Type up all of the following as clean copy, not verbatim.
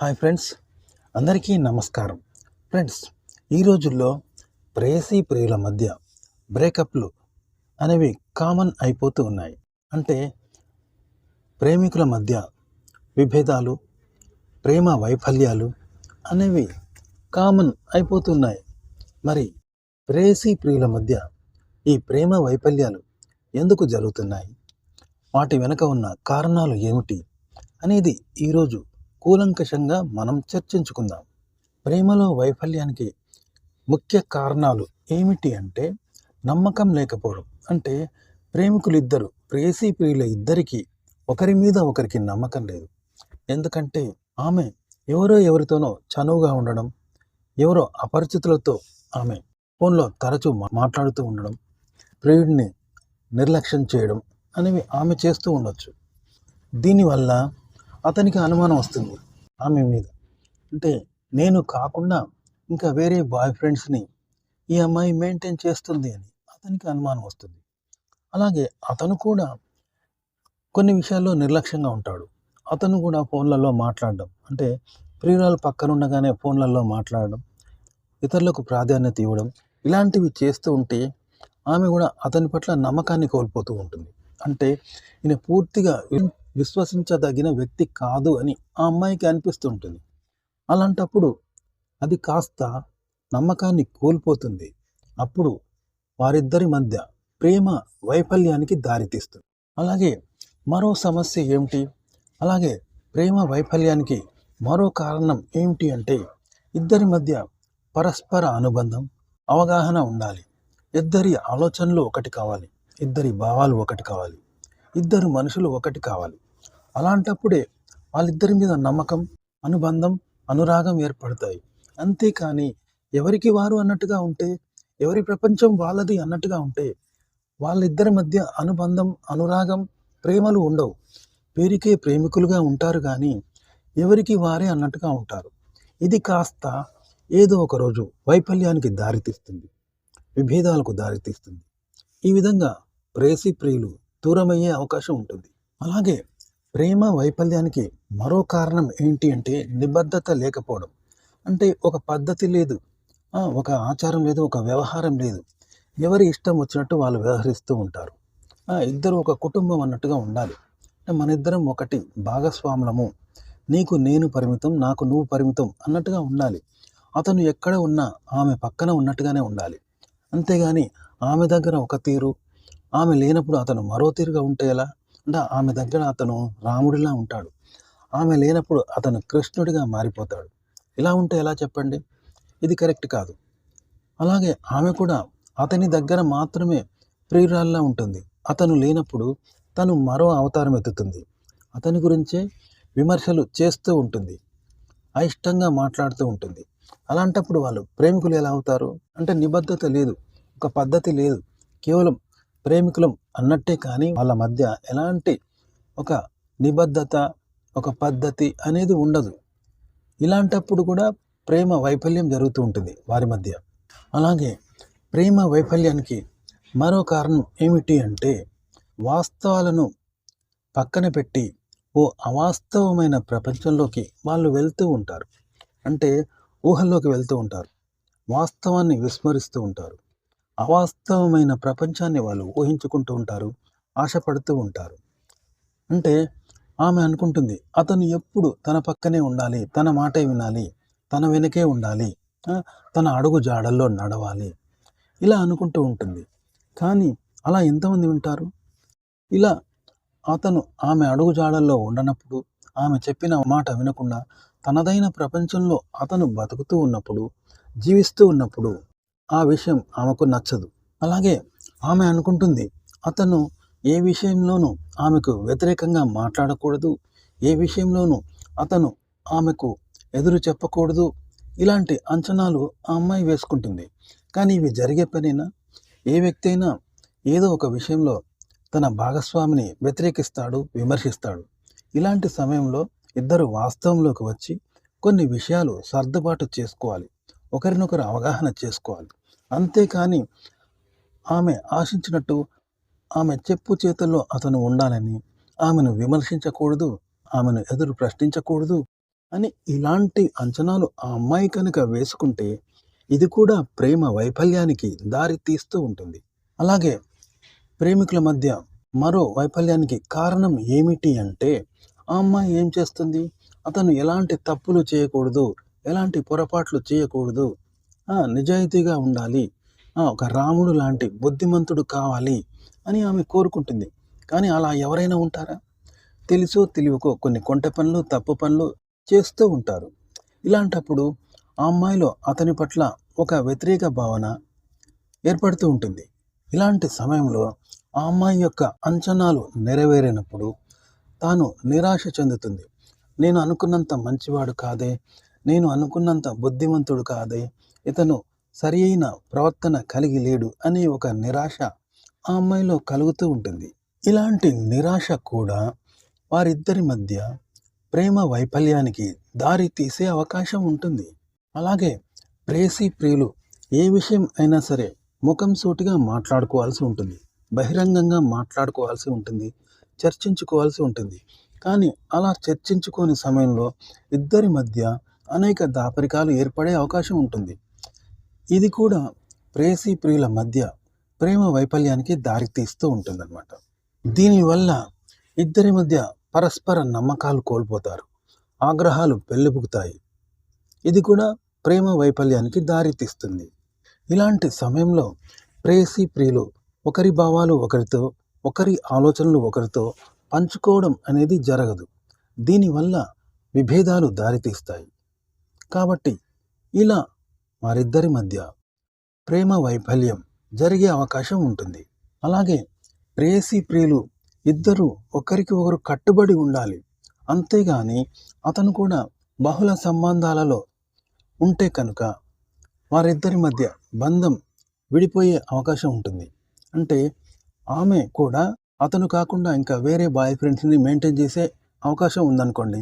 Hi friends, అందరికీ నమస్కారం. Friends, ఈ రోజుల్లో ప్రేయసీ ప్రియుల మధ్య బ్రేకప్లు అనేవి కామన్ అయిపోతూ ఉన్నాయి. అంటే ప్రేమికుల మధ్య విభేదాలు, ప్రేమ వైఫల్యాలు అనేవి కామన్ అయిపోతున్నాయి. మరి ప్రేయసీ ప్రియుల మధ్య ఈ ప్రేమ వైఫల్యాలు ఎందుకు జరుగుతున్నాయి, వాటి వెనుక ఉన్న కారణాలు ఏమిటి అనేది ఈరోజు కూలంకషంగా మనం చర్చించుకుందాం. ప్రేమలో వైఫల్యానికి ముఖ్య కారణాలు ఏమిటి అంటే నమ్మకం లేకపోవడం. అంటే ప్రేమికులిద్దరు, ప్రేయసీ ప్రియుల ఇద్దరికీ ఒకరి మీద ఒకరికి నమ్మకం లేదు. ఎందుకంటే ఆమె ఎవరితోనో చనువుగా ఉండడం, ఎవరో అపరిచితులతో ఆమె ఫోన్లో తరచూ మాట్లాడుతూ ఉండడం, ప్రియుడిని నిర్లక్ష్యం చేయడం అనేవి ఆమె చేస్తూ ఉండొచ్చు. దీనివల్ల అతనికి అనుమానం వస్తుంది ఆమె మీద. అంటే నేను కాకుండా ఇంకా వేరే బాయ్ ఫ్రెండ్స్ని ఈ అమ్మాయి మెయింటైన్ చేస్తుంది అని అతనికి అనుమానం వస్తుంది. అలాగే అతను కూడా కొన్ని విషయాల్లో నిర్లక్ష్యంగా ఉంటాడు. అతను కూడా ఫోన్లలో మాట్లాడడం, అంటే ప్రియురాలు పక్కనుండగానే ఫోన్లలో మాట్లాడడం, ఇతరులకు ప్రాధాన్యత ఇవ్వడం, ఇలాంటివి చేస్తూ ఉంటే ఆమె కూడా అతని పట్ల నమ్మకాన్ని కోల్పోతూ ఉంటుంది. అంటే ఈయన పూర్తిగా విశ్వసించదగిన వ్యక్తి కాదు అని ఆ అమ్మాయికి అనిపిస్తుంటుంది. అలాంటప్పుడు అది కాస్త నమ్మకాన్ని కోల్పోతుంది. అప్పుడు వారిద్దరి మధ్య ప్రేమ వైఫల్యానికి దారితీస్తుంది. అలాగే మరో సమస్య ఏమిటి, అలాగే ప్రేమ వైఫల్యానికి మరో కారణం ఏమిటి అంటే ఇద్దరి మధ్య పరస్పర అనుబంధం, అవగాహన ఉండాలి. ఇద్దరి ఆలోచనలు ఒకటి కావాలి, ఇద్దరి భావాలు ఒకటి కావాలి, ఇద్దరు మనుషులు ఒకటి కావాలి. అలాంటప్పుడే వాళ్ళిద్దరి మీద నమ్మకం, అనుబంధం, అనురాగం ఏర్పడతాయి. అంతేకాని ఎవరికి వారు అన్నట్టుగా ఉంటే, ఎవరి ప్రపంచం వాళ్ళది అన్నట్టుగా ఉంటే వాళ్ళిద్దరి మధ్య అనుబంధం, అనురాగం, ప్రేమలు ఉండవు. పేరుకే ప్రేమికులుగా ఉంటారు కానీ ఎవరికి వారే అన్నట్టుగా ఉంటారు. ఇది కాస్త ఏదో ఒక రోజు వైఫల్యానికి దారితీస్తుంది, విభేదాలకు దారితీస్తుంది. ఈ విధంగా ప్రేయసీ ప్రియులు దూరమయ్యే అవకాశం ఉంటుంది. అలాగే ప్రేమ వైఫల్యానికి మరో కారణం ఏంటి అంటే నిబద్ధత లేకపోవడం. అంటే ఒక పద్ధతి లేదు, ఒక ఆచారం లేదు, ఒక వ్యవహారం లేదు. ఎవరి ఇష్టం వచ్చినట్టు వాళ్ళు వ్యవహరిస్తూ ఉంటారు. ఇద్దరు ఒక కుటుంబం అన్నట్టుగా ఉండాలి. మన ఇద్దరం ఒకటి, భాగస్వాములము, నీకు నేను పరిమితం, నాకు నువ్వు పరిమితం అన్నట్టుగా ఉండాలి. అతను ఎక్కడ ఉన్నా ఆమె పక్కన ఉన్నట్టుగానే ఉండాలి. అంతేగాని ఆమె దగ్గర ఒక తీరు, ఆమె లేనప్పుడు అతను మరో తీరుగా ఉంటే ఎలా? అంటే ఆమె దగ్గర అతను రాముడిలా ఉంటాడు, ఆమె లేనప్పుడు అతను కృష్ణుడిగా మారిపోతాడు. ఇలా ఉంటే ఎలా చెప్పండి? ఇది కరెక్ట్ కాదు. అలాగే ఆమె కూడా అతని దగ్గర మాత్రమే ప్రియురాల్లా ఉంటుంది. అతను లేనప్పుడు తను మరో అవతారం ఎత్తుతుంది, అతని గురించే విమర్శలు చేస్తూ ఉంటుంది, అయిష్టంగా మాట్లాడుతూ ఉంటుంది. అలాంటప్పుడు వాళ్ళు ప్రేమికులు ఎలా అవుతారు? అంటే నిబద్ధత లేదు, ఒక పద్ధతి లేదు, కేవలం ప్రేమికులం అన్నట్టే కానీ వాళ్ళ మధ్య ఎలాంటి ఒక నిబద్ధత, ఒక పద్ధతి అనేది ఉండదు. ఇలాంటప్పుడు కూడా ప్రేమ వైఫల్యం జరుగుతూ ఉంటుంది వారి మధ్య. అలాగే ప్రేమ వైఫల్యానికి మరో కారణం ఏమిటి అంటే వాస్తవాలను పక్కన పెట్టి ఓ అవాస్తవమైన ప్రపంచంలోకి వాళ్ళు వెళ్తూ ఉంటారు. అంటే ఊహల్లోకి వెళ్తూ ఉంటారు, వాస్తవాన్ని విస్మరిస్తూ ఉంటారు. అవాస్తవమైన ప్రపంచాన్ని వాళ్ళు ఊహించుకుంటూ ఉంటారు, ఆశపడుతూ ఉంటారు. అంటే ఆమె అనుకుంటుంది అతను ఎప్పుడు తన పక్కనే ఉండాలి, తన మాటే వినాలి, తన వెనకే ఉండాలి, తన అడుగు జాడల్లో నడవాలి, ఇలా అనుకుంటూ ఉంటుంది. కానీ అలా ఎంతమంది వింటారు? ఇలా అతను ఆమె అడుగు జాడల్లో ఉండనప్పుడు, ఆమె చెప్పిన మాట వినకుండా తనదైన ప్రపంచంలో అతను బతుకుతూ ఉన్నప్పుడు, జీవిస్తూ ఉన్నప్పుడు ఆ విషయం ఆమెకు నచ్చదు. అలాగే ఆమె అనుకుంటుంది అతను ఏ విషయంలోనూ ఆమెకు వ్యతిరేకంగా మాట్లాడకూడదు, ఏ విషయంలోనూ అతను ఆమెకు ఎదురు చెప్పకూడదు. ఇలాంటి అంచనాలు ఆ అమ్మాయి వేసుకుంటుంది. కానీ ఇవి జరిగే పనేనా? ఏ వ్యక్తి అయినా ఏదో ఒక విషయంలో తన భాగస్వామిని వ్యతిరేకిస్తాడు, విమర్శిస్తాడు. ఇలాంటి సమయంలో ఇద్దరు వాస్తవంలోకి వచ్చి కొన్ని విషయాలు సర్దుబాటు చేసుకోవాలి, ఒకరినొకరు అవగాహన చేసుకోవాలి. అంతేకాని ఆమె ఆశించినట్టు ఆమె చెప్పు చేతుల్లో అతను ఉండాలని ఆమెను విమర్శించకూడదు, ఆమెను ఎదురు ప్రశ్నించకూడదు, అని ఇలాంటి అంచనాలు ఆ అమ్మాయి కనుక వేసుకుంటే ఇది కూడా ప్రేమ వైఫల్యానికి దారి తీస్తూ ఉంటుంది. అలాగే ప్రేమికుల మధ్య మరో వైఫల్యానికి కారణం ఏమిటి అంటే ఆ అమ్మాయి ఏం చేస్తుంది? అతను ఎలాంటి తప్పులు చేయకూడదు, ఎలాంటి పొరపాట్లు చేయకూడదు, నిజాయితీగా ఉండాలి, ఒక రాముడు లాంటి బుద్ధిమంతుడు కావాలి అని ఆమె కోరుకుంటుంది. కానీ అలా ఎవరైనా ఉంటారా? తెలుసో తెలియకో కొన్ని కొంటె పనులు, తప్పు పనులు చేస్తూ ఉంటారు. ఇలాంటప్పుడు ఆ అమ్మాయిలో అతని పట్ల ఒక వ్యతిరేక భావన ఏర్పడుతూ ఉంటుంది. ఇలాంటి సమయంలో ఆ అమ్మాయి యొక్క అంచనాలు నెరవేరినప్పుడు తాను నిరాశ చెందుతుంది. నేను అనుకున్నంత మంచివాడు కాదే, నేను అనుకున్నంత బుద్ధిమంతుడు కాదే, ఇతను సరి అయిన ప్రవర్తన కలిగి లేడు అనే ఒక నిరాశ ఆ అమ్మాయిలో కలుగుతూ ఉంటుంది. ఇలాంటి నిరాశ కూడా వారిద్దరి మధ్య ప్రేమ వైఫల్యానికి దారి తీసే అవకాశం ఉంటుంది. అలాగే ప్రేయసీ ప్రియులు ఏ విషయం అయినా సరే ముఖం సూటిగా మాట్లాడుకోవాల్సి ఉంటుంది, బహిరంగంగా మాట్లాడుకోవాల్సి ఉంటుంది, చర్చించుకోవాల్సి ఉంటుంది. కానీ అలా చర్చించుకోని సమయంలో ఇద్దరి మధ్య అనేక దాపరికాలు ఏర్పడే అవకాశం ఉంటుంది. ఇది కూడా ప్రేయసీ ప్రియుల మధ్య ప్రేమ వైఫల్యానికి దారితీస్తూ ఉంటుందన్నమాట. దీనివల్ల ఇద్దరి మధ్య పరస్పర నమ్మకాలు కోల్పోతారు, ఆగ్రహాలు పెళ్ళిబుకుతాయి. ఇది కూడా ప్రేమ వైఫల్యానికి దారితీస్తుంది. ఇలాంటి సమయంలో ప్రేయసీ ప్రియులు ఒకరి భావాలు ఒకరితో, ఒకరి ఆలోచనలు ఒకరితో పంచుకోవడం అనేది జరగదు. దీనివల్ల విభేదాలు దారితీస్తాయి. కాబట్టి ఇలా వారిద్దరి మధ్య ప్రేమ వైఫల్యం జరిగే అవకాశం ఉంటుంది. అలాగే ప్రేయసీ ప్రియులు ఇద్దరు ఒకరికి ఒకరు కట్టుబడి ఉండాలి. అంతేగాని అతను కూడా బహుళ సంబంధాలలో ఉంటే కనుక వారిద్దరి మధ్య బంధం విడిపోయే అవకాశం ఉంటుంది. అంటే ఆమె కూడా అతను కాకుండా ఇంకా వేరే బాయ్ ఫ్రెండ్స్ని మెయింటైన్ చేసే అవకాశం ఉందనుకోండి.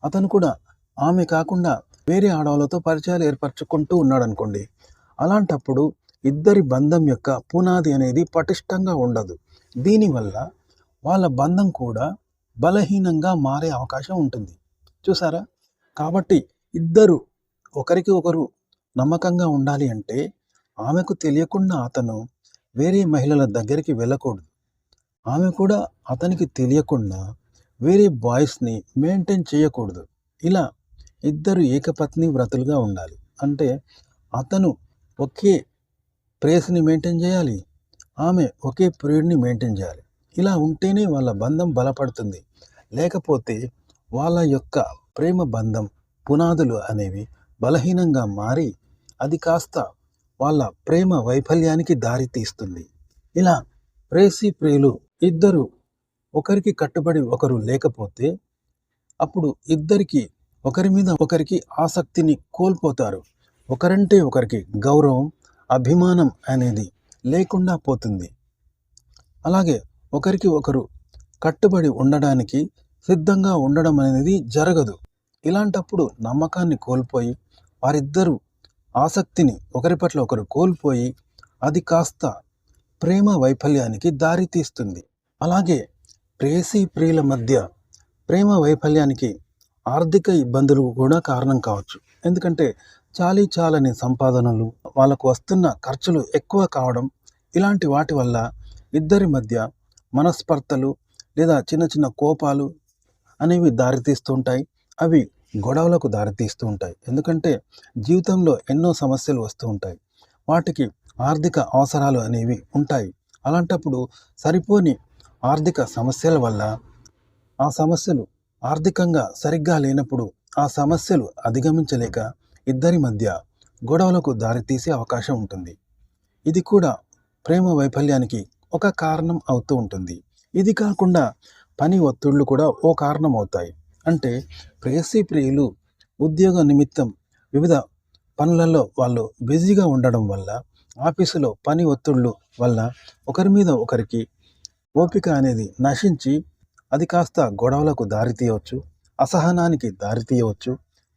అతను కూడా ఆమె కాకుండా వేరే ఆడవాళ్ళతో పరిచయాలు ఏర్పరచుకుంటూ ఉన్నాడు అనుకోండి. అలాంటప్పుడు ఇద్దరి బంధం యొక్క పునాది అనేది పటిష్టంగా ఉండదు. దీనివల్ల వాళ్ళ బంధం కూడా బలహీనంగా మారే అవకాశం ఉంటుంది. చూసారా? కాబట్టి ఇద్దరు ఒకరికి ఒకరు నమ్మకంగా ఉండాలి అంటే ఆమెకు తెలియకుండా అతను వేరే మహిళల దగ్గరికి వెళ్ళకూడదు. ఆమె కూడా అతనికి తెలియకుండా వేరే బాయ్స్ని మెయింటైన్ చేయకూడదు. ఇలా ఇద్దరు ఏకపత్ని వ్రతులుగా ఉండాలి. అంటే అతను ఒకే ప్రేయసిని మెయింటైన్ చేయాలి, ఆమె ఒకే ప్రియుడిని మెయింటైన్ చేయాలి. ఇలా ఉంటేనే వాళ్ళ బంధం బలపడుతుంది. లేకపోతే వాళ్ళ యొక్క ప్రేమ బంధం పునాదులు అనేవి బలహీనంగా మారి అది కాస్త వాళ్ళ ప్రేమ వైఫల్యానికి దారి తీస్తుంది. ఇలా ప్రేయసీ ప్రియులు ఇద్దరు ఒకరికి కట్టుబడి ఒకరు లేకపోతే అప్పుడు ఇద్దరికి ఒకరి మీద ఒకరికి ఆసక్తిని కోల్పోతారు. ఒకరంటే ఒకరికి గౌరవం, అభిమానం అనేది లేకుండా పోతుంది. అలాగే ఒకరికి ఒకరు కట్టుబడి ఉండడానికి సిద్ధంగా ఉండడం అనేది జరగదు. ఇలాంటప్పుడు నమ్మకాన్ని కోల్పోయి వారిద్దరూ ఆసక్తిని ఒకరి పట్ల ఒకరు కోల్పోయి అది కాస్త ప్రేమ వైఫల్యానికి దారితీస్తుంది. అలాగే ప్రేయసీ ప్రియుల మధ్య ప్రేమ వైఫల్యానికి ఆర్థిక ఇబ్బందులు కూడా కారణం కావచ్చు. ఎందుకంటే చాలని సంపాదనలు, వాళ్ళకు వస్తున్న ఖర్చులు ఎక్కువ కావడం, ఇలాంటి వాటి వల్ల ఇద్దరి మధ్య మనస్పర్ధలు లేదా చిన్న చిన్న కోపాలు అనేవి దారితీస్తూ ఉంటాయి. అవి గొడవలకు దారితీస్తూ ఉంటాయి. ఎందుకంటే జీవితంలో ఎన్నో సమస్యలు వస్తూ ఉంటాయి, వాటికి ఆర్థిక అవసరాలు అనేవి ఉంటాయి. అలాంటప్పుడు సరిపోని ఆర్థిక సమస్యల వల్ల ఆ సమస్యలు ఆర్థికంగా సరిగ్గా లేనప్పుడు ఆ సమస్యలు అధిగమించలేక ఇద్దరి మధ్య గొడవలకు దారితీసే అవకాశం ఉంటుంది. ఇది కూడా ప్రేమ వైఫల్యానికి ఒక కారణం అవుతూ ఉంటుంది. ఇది కాకుండా పని ఒత్తిళ్లు కూడా ఓ కారణం అవుతాయి. అంటే ప్రేయసీ ప్రియులు ఉద్యోగ నిమిత్తం వివిధ పనులలో వాళ్ళు బిజీగా ఉండడం వల్ల, ఆఫీసులో పని ఒత్తిళ్లు వల్ల ఒకరి మీద ఒకరికి ఓపిక అనేది నశించి అది కాస్త గొడవలకు దారితీయవచ్చు, అసహనానికి దారితీయవచ్చు,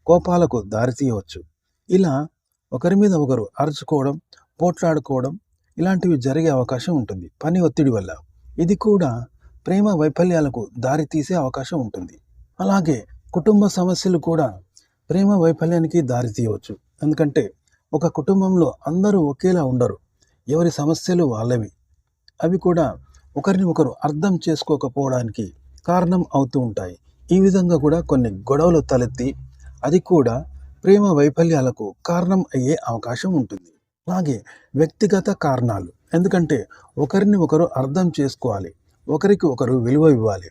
కోపాలకు దారితీయవచ్చు. ఇలా ఒకరి మీద ఒకరు అరుచుకోవడం, పోట్లాడుకోవడం ఇలాంటివి జరిగే అవకాశం ఉంటుంది పని ఒత్తిడి వల్ల. ఇది కూడా ప్రేమ వైఫల్యాలకు దారితీసే అవకాశం ఉంటుంది. అలాగే కుటుంబ సమస్యలు కూడా ప్రేమ వైఫల్యానికి దారి తీయవచ్చు. ఎందుకంటే ఒక కుటుంబంలో అందరూ ఒకేలా ఉండరు. ఎవరి సమస్యలు వాళ్ళవి. అవి కూడా ఒకరిని ఒకరు అర్థం చేసుకోకపోవడానికి కారణం అవుతూ ఉంటాయి. ఈ విధంగా కూడా కొన్ని గొడవలు తలెత్తి అది కూడా ప్రేమ వైఫల్యాలకు కారణం అయ్యే అవకాశం ఉంటుంది. అలాగే వ్యక్తిగత కారణాలు. ఎందుకంటే ఒకరిని ఒకరు అర్థం చేసుకోవాలి. ఒకరికి ఒకరు విలువ ఇవ్వాలి.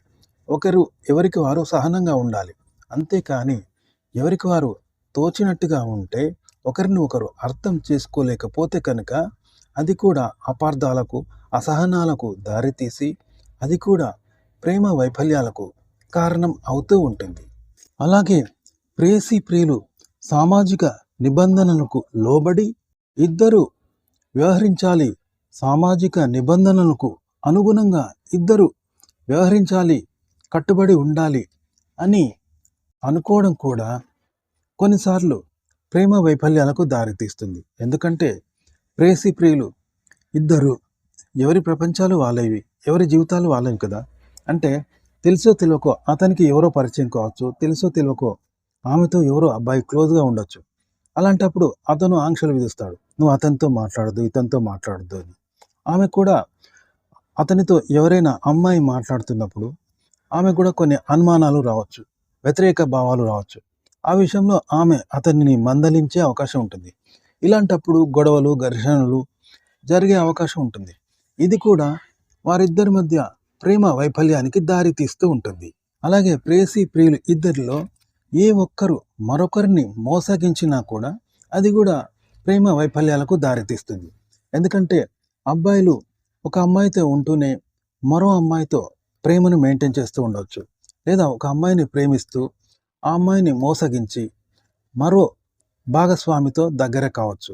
ఎవరికి వారు సహనంగా ఉండాలి. అంతేకాని ఎవరికి వారు తోచినట్టుగా ఉంటే ఒకరిని ఒకరు అర్థం చేసుకోలేకపోతే కనుక అది కూడా అపార్థాలకు, అసహనాలకు దారితీసి అది కూడా ప్రేమ వైఫల్యాలకు కారణం అవుతూ ఉంటుంది. అలాగే ప్రేయసి ప్రియులు సామాజిక నిబంధనలకు లోబడి ఇద్దరు వ్యవహరించాలి. సామాజిక నిబంధనలకు అనుగుణంగా ఇద్దరు వ్యవహరించాలి, కట్టుబడి ఉండాలి అని అనుకోవడం కూడా కొన్నిసార్లు ప్రేమ వైఫల్యాలకు దారితీస్తుంది. ఎందుకంటే ప్రేయసి ప్రియులు ఇద్దరు ఎవరి ప్రపంచాలు వాళ్ళవి, ఎవరి జీవితాలు వాళ్ళవి కదా. అంటే తెలుసో తెలియకో అతనికి ఎవరో పరిచయం కావచ్చు, తెలుసో తెలియకో ఆమెతో ఎవరో అబ్బాయి క్లోజ్గా ఉండొచ్చు. అలాంటప్పుడు అతను ఆంక్షలు విధిస్తాడు, నువ్వు అతనితో మాట్లాడదు, ఇతనితో మాట్లాడద్దు అని. ఆమె కూడా అతనితో ఎవరైనా అమ్మాయి మాట్లాడుతున్నప్పుడు ఆమె కూడా కొన్ని అనుమానాలు రావచ్చు, వ్యతిరేక భావాలు రావచ్చు. ఆ విషయంలో ఆమె అతనిని మందలించే అవకాశం ఉంటుంది. ఇలాంటప్పుడు గొడవలు, ఘర్షణలు జరిగే అవకాశం ఉంటుంది. ఇది కూడా వారిద్దరి మధ్య ప్రేమ వైఫల్యానికి దారి తీస్తూ ఉంటుంది. అలాగే ప్రేయసి ప్రియులు ఇద్దరిలో ఏ ఒక్కరు మరొకరిని మోసగించినా కూడా అది కూడా ప్రేమ వైఫల్యాలకు దారితీస్తుంది. ఎందుకంటే అబ్బాయిలు ఒక అమ్మాయితో ఉంటూనే మరో అమ్మాయితో ప్రేమను మెయింటైన్ చేస్తూ ఉండవచ్చు. లేదా ఒక అమ్మాయిని ప్రేమిస్తూ ఆ అమ్మాయిని మోసగించి మరో భాగస్వామితో దగ్గర కావచ్చు.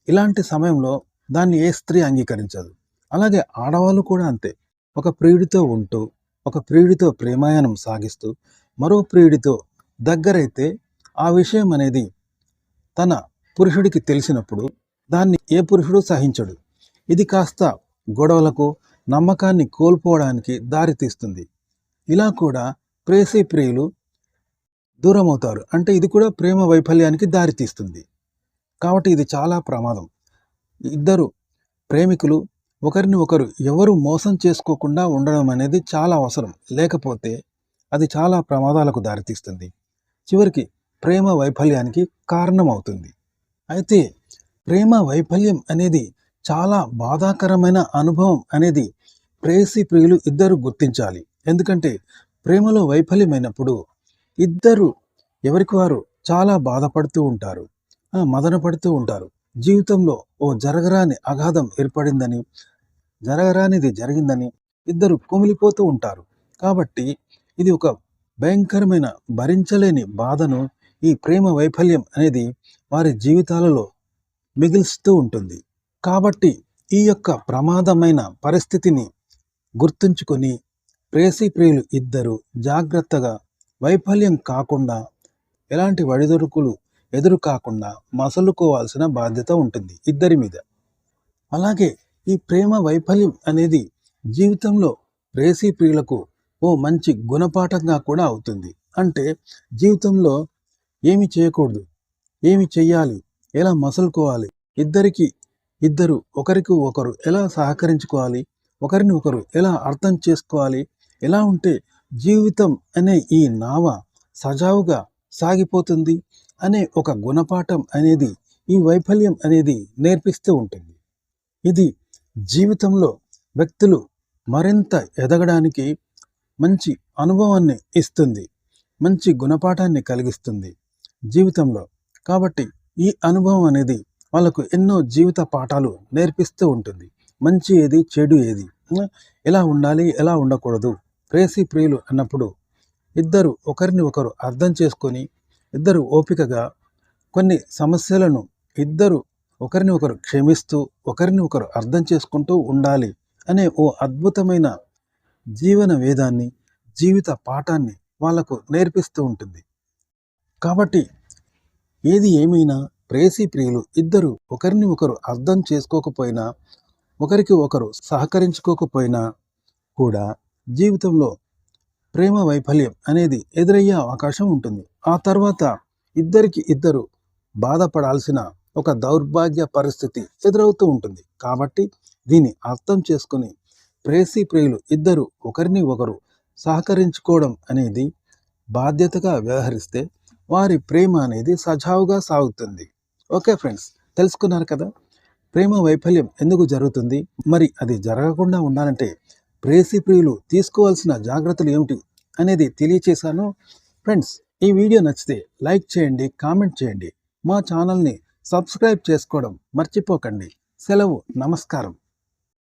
ఇలాంటి సమయంలో దాన్ని ఏ స్త్రీ అంగీకరించదు. అలాగే ఆడవాళ్ళు కూడా అంతే. ఒక ప్రియుడితో ఉంటూ, ఒక ప్రియుడితో ప్రేమాయణం సాగిస్తూ మరో ప్రియుడితో దగ్గరైతే ఆ విషయం అనేది తన పురుషుడికి తెలిసినప్పుడు దాన్ని ఏ పురుషుడు సహించడు. ఇది కాస్త గొడవలకు, నమ్మకాన్ని కోల్పోవడానికి దారితీస్తుంది. ఇలా కూడా ప్రేయసి ప్రియులు దూరమవుతారు. అంటే ఇది కూడా ప్రేమ వైఫల్యానికి దారితీస్తుంది. కాబట్టి ఇది చాలా ప్రమాదం. ఇద్దరు ప్రేమికులు ఒకరిని ఒకరు ఎవరు మోసం చేసుకోకుండా ఉండడం అనేది చాలా అవసరం. లేకపోతే అది చాలా ప్రమాదాలకు దారితీస్తుంది. చివరికి ప్రేమ వైఫల్యానికి కారణమవుతుంది. అయితే ప్రేమ వైఫల్యం అనేది చాలా బాధాకరమైన అనుభవం అనేది ప్రేయసి ప్రియులు ఇద్దరు గుర్తించాలి. ఎందుకంటే ప్రేమలో వైఫల్యమైనప్పుడు ఇద్దరు ఎవరికి వారు చాలా బాధపడుతూ ఉంటారు, మదన పడుతూ ఉంటారు. జీవితంలో జరగరాని అగాధం ఏర్పడిందని, జరగరానిది జరిగిందని ఇద్దరు కుమిలిపోతూ ఉంటారు. కాబట్టి ఇది ఒక భయంకరమైన భరించలేని బాధను ఈ ప్రేమ వైఫల్యం అనేది వారి జీవితాలలో మిగిల్స్తూ ఉంటుంది. కాబట్టి ఈ యొక్క ప్రమాదమైన పరిస్థితిని గుర్తుంచుకొని ప్రేయసి ప్రియులు ఇద్దరు జాగ్రత్తగా వైఫల్యం కాకుండా, ఎలాంటి వడిదొడుకులు ఎదురు కాకుండా మసలుకోవాల్సిన బాధ్యత ఉంటుంది ఇద్దరి మీద. అలాగే ఈ ప్రేమ వైఫల్యం అనేది జీవితంలో ప్రేయసి ప్రియులకు మంచి గుణపాఠంగా కూడా అవుతుంది. అంటే జీవితంలో ఏమి చేయకూడదు, ఏమి చెయ్యాలి, ఎలా మసలుకోవాలి, ఇద్దరు ఒకరికి ఒకరు ఎలా సహకరించుకోవాలి, ఒకరిని ఒకరు ఎలా అర్థం చేసుకోవాలి, ఎలా ఉంటే జీవితం అనే ఈ నావ సజావుగా సాగిపోతుంది అనే ఒక గుణపాఠం అనేది ఈ వైఫల్యం అనేది నేర్పిస్తూ ఉంటుంది. ఇది జీవితంలో వ్యక్తులు మరింత ఎదగడానికి మంచి అనుభవాన్ని ఇస్తుంది, మంచి గుణపాఠాన్ని కలిగిస్తుంది జీవితంలో. కాబట్టి ఈ అనుభవం అనేది వాళ్ళకు ఎన్నో జీవిత పాఠాలు నేర్పిస్తూ ఉంటుంది. మంచి ఏది, చెడు ఏది, ఎలా ఉండాలి, ఎలా ఉండకూడదు. ప్రేయసి ప్రియులు అన్నప్పుడు ఇద్దరు ఒకరిని ఒకరు అర్థం చేసుకొని, ఇద్దరు ఓపికగా కొన్ని సమస్యలను ఇద్దరు ఒకరిని ఒకరు క్షమిస్తూ, ఒకరిని ఒకరు అర్థం చేసుకుంటూ ఉండాలి అనే అద్భుతమైన జీవన వేదాన్ని, జీవిత పాఠాన్ని వాళ్లకు నేర్పిస్తూ ఉంటుంది. కాబట్టి ఏది ఏమైనా ప్రేయసి ప్రియులు ఇద్దరు ఒకరిని ఒకరు అర్థం చేసుకోకపోయినా, ఒకరికి ఒకరు సహకరించుకోకపోయినా కూడా జీవితంలో ప్రేమ వైఫల్యం అనేది ఎదురయ్యే అవకాశం ఉంటుంది. ఆ తర్వాత ఇద్దరికి ఇద్దరు బాధపడాల్సిన ఒక దౌర్భాగ్య పరిస్థితి ఎదురవుతూ ఉంటుంది. కాబట్టి దీన్ని అర్థం చేసుకుని ప్రేయసీ ప్రియులు ఇద్దరు ఒకరిని ఒకరు సహకరించుకోవడం అనేది బాధ్యతగా వ్యవహరిస్తే వారి ప్రేమ అనేది సజావుగా సాగుతుంది. ఓకే ఫ్రెండ్స్, తెలుసుకున్నారు కదా ప్రేమ వైఫల్యం ఎందుకు జరుగుతుంది, మరి అది జరగకుండా ఉండాలంటే ప్రేయసీ ప్రియులు తీసుకోవాల్సిన జాగ్రత్తలు ఏమిటి అనేది తెలియచేశాను. ఫ్రెండ్స్, ఈ వీడియో నచ్చితే లైక్ చేయండి, కామెంట్ చేయండి, మా ఛానల్ని సబ్స్క్రైబ్ చేసుకోవడం మర్చిపోకండి. సెలవు, నమస్కారం.